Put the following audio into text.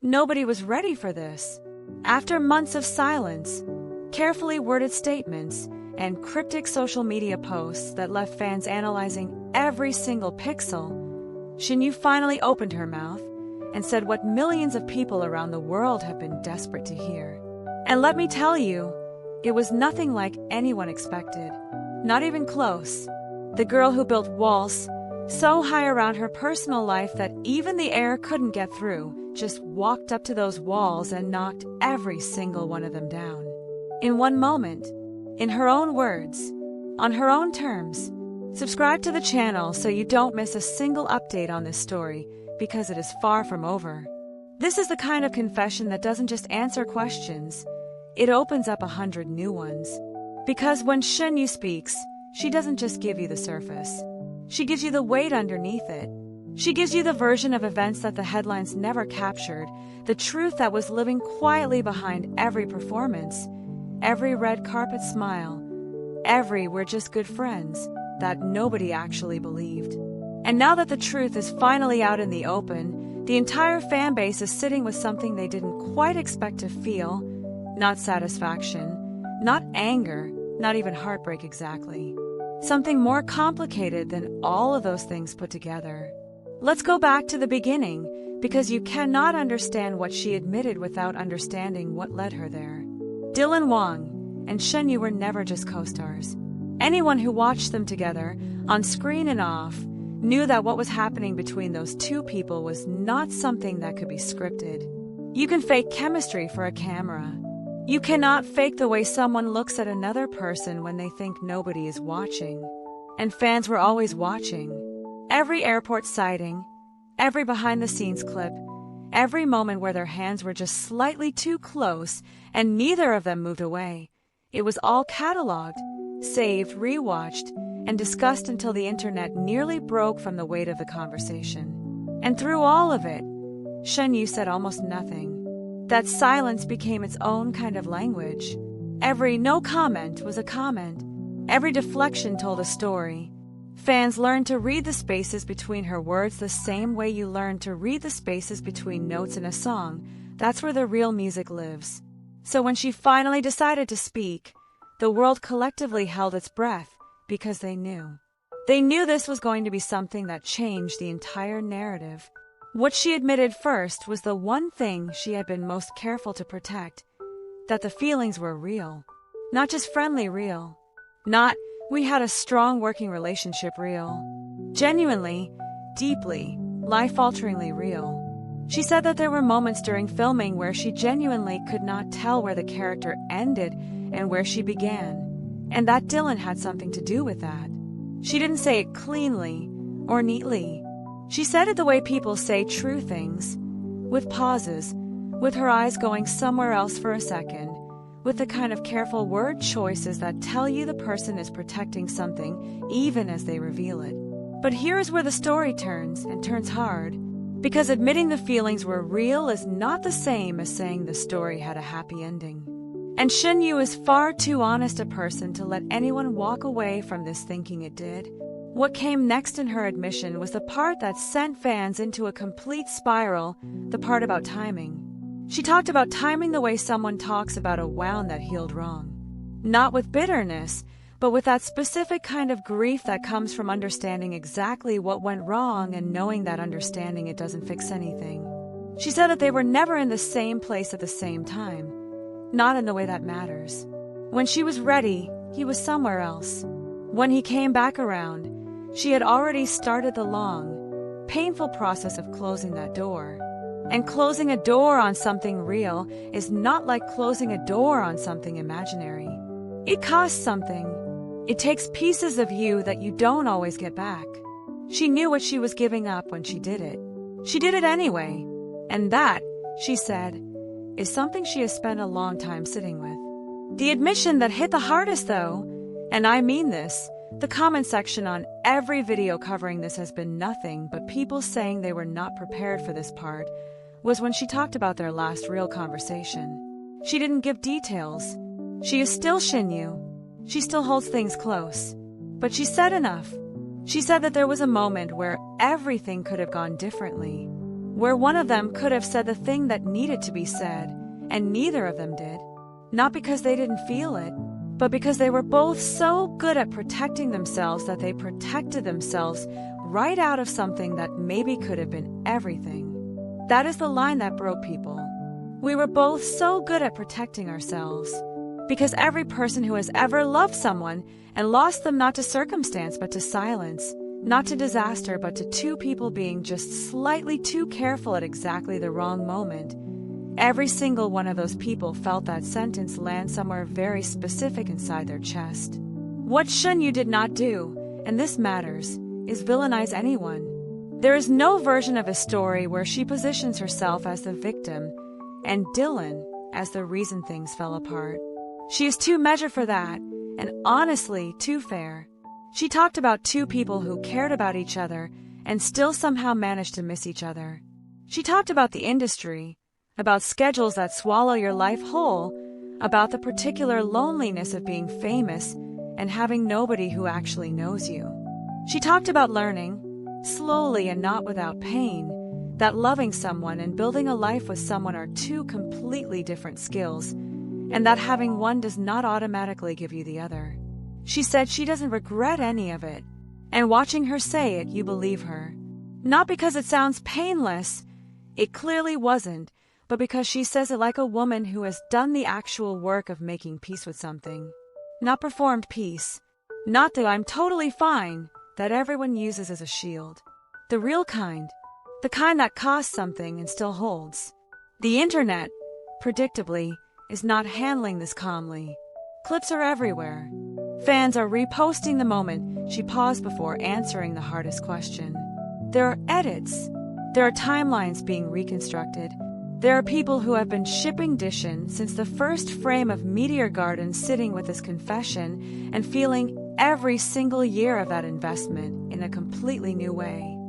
Nobody was ready for this. After months of silence, carefully worded statements, and cryptic social media posts that left fans analyzing every single pixel, Shen Yue finally opened her mouth and said what millions of people around the world have been desperate to hear. And let me tell you, it was nothing like anyone expected. Not even close. The girl who built walls so high around her personal life that even the air couldn't get through just walked up to those walls and knocked every single one of them down. In one moment, in her own words, on her own terms. Subscribe to the channel so you don't miss a single update on this story, because it is far from over. This is the kind of confession that doesn't just answer questions, it opens up 100 new ones. Because when Shen Yue speaks, she doesn't just give you the surface. She gives you the weight underneath it. She gives you the version of events that the headlines never captured, the truth that was living quietly behind every performance, every red carpet smile, every "we're just good friends" that nobody actually believed. And now that the truth is finally out in the open, the entire fan base is sitting with something they didn't quite expect to feel. Not satisfaction, not anger, not even heartbreak exactly. Something more complicated than all of those things put together. Let's go back to the beginning, because you cannot understand what she admitted without understanding what led her there. Dylan Wang and Shen Yue were never just co-stars. Anyone who watched them together, on screen and off, knew that what was happening between those two people was not something that could be scripted. You can fake chemistry for a camera. You cannot fake the way someone looks at another person when they think nobody is watching. And fans were always watching. Every airport sighting, every behind-the-scenes clip, every moment where their hands were just slightly too close and neither of them moved away. It was all cataloged, saved, rewatched, and discussed until the internet nearly broke from the weight of the conversation. And through all of it, Shen Yue said almost nothing. That silence became its own kind of language. Every no comment was a comment. Every deflection told a story. Fans learned to read the spaces between her words the same way you learn to read the spaces between notes in a song. That's where the real music lives. So when she finally decided to speak, the world collectively held its breath because they knew. They knew this was going to be something that changed the entire narrative. What she admitted first was the one thing she had been most careful to protect, that the feelings were real. Not just friendly real. Not, we had a strong working relationship real. Genuinely, deeply, life-alteringly real. She said that there were moments during filming where she genuinely could not tell where the character ended and where she began, and that Dylan had something to do with that. She didn't say it cleanly or neatly. She said it the way people say true things, with pauses, with her eyes going somewhere else for a second, with the kind of careful word choices that tell you the person is protecting something even as they reveal it. But here's where the story turns, and turns hard, because admitting the feelings were real is not the same as saying the story had a happy ending. And Shen Yue is far too honest a person to let anyone walk away from this thinking it did. What came next in her admission was the part that sent fans into a complete spiral, the part about timing. She talked about timing the way someone talks about a wound that healed wrong. Not with bitterness, but with that specific kind of grief that comes from understanding exactly what went wrong and knowing that understanding it doesn't fix anything. She said that they were never in the same place at the same time, not in the way that matters. When she was ready, he was somewhere else. When he came back around, she had already started the long, painful process of closing that door. And closing a door on something real is not like closing a door on something imaginary. It costs something. It takes pieces of you that you don't always get back. She knew what she was giving up when she did it. She did it anyway. And that, she said, is something she has spent a long time sitting with. The admission that hit the hardest, though, and I mean this, the comment section on every video covering this has been nothing but people saying they were not prepared for this part, was when she talked about their last real conversation. She didn't give details. She is still Shen Yue. She still holds things close. But she said enough. She said that there was a moment where everything could have gone differently. where one of them could have said the thing that needed to be said, and neither of them did. Not because they didn't feel it, but because they were both so good at protecting themselves that they protected themselves right out of something that maybe could have been everything. That is the line that broke people. We were both so good at protecting ourselves. Because every person who has ever loved someone and lost them not to circumstance but to silence, not to disaster but to two people being just slightly too careful at exactly the wrong moment, every single one of those people felt that sentence land somewhere very specific inside their chest. What Shen Yue did not do, and this matters, is villainize anyone. There is no version of a story where she positions herself as the victim and Dylan as the reason things fell apart. She is too measured for that, and honestly too fair. She talked about two people who cared about each other and still somehow managed to miss each other. She talked about the industry, about schedules that swallow your life whole, about the particular loneliness of being famous and having nobody who actually knows you. She talked about learning, slowly and not without pain, that loving someone and building a life with someone are two completely different skills, and that having one does not automatically give you the other. She said she doesn't regret any of it, and watching her say it, you believe her. Not because it sounds painless, it clearly wasn't, but because she says it like a woman who has done the actual work of making peace with something. Not performed peace, not the "I'm totally fine" that everyone uses as a shield. The real kind, the kind that costs something and still holds. The internet, predictably, is not handling this calmly. Clips are everywhere. Fans are reposting the moment she paused before answering the hardest question. There are edits. There are timelines being reconstructed. There are people who have been shipping Dishin since the first frame of Meteor Garden, sitting with his confession and feeling every single year of that investment in a completely new way.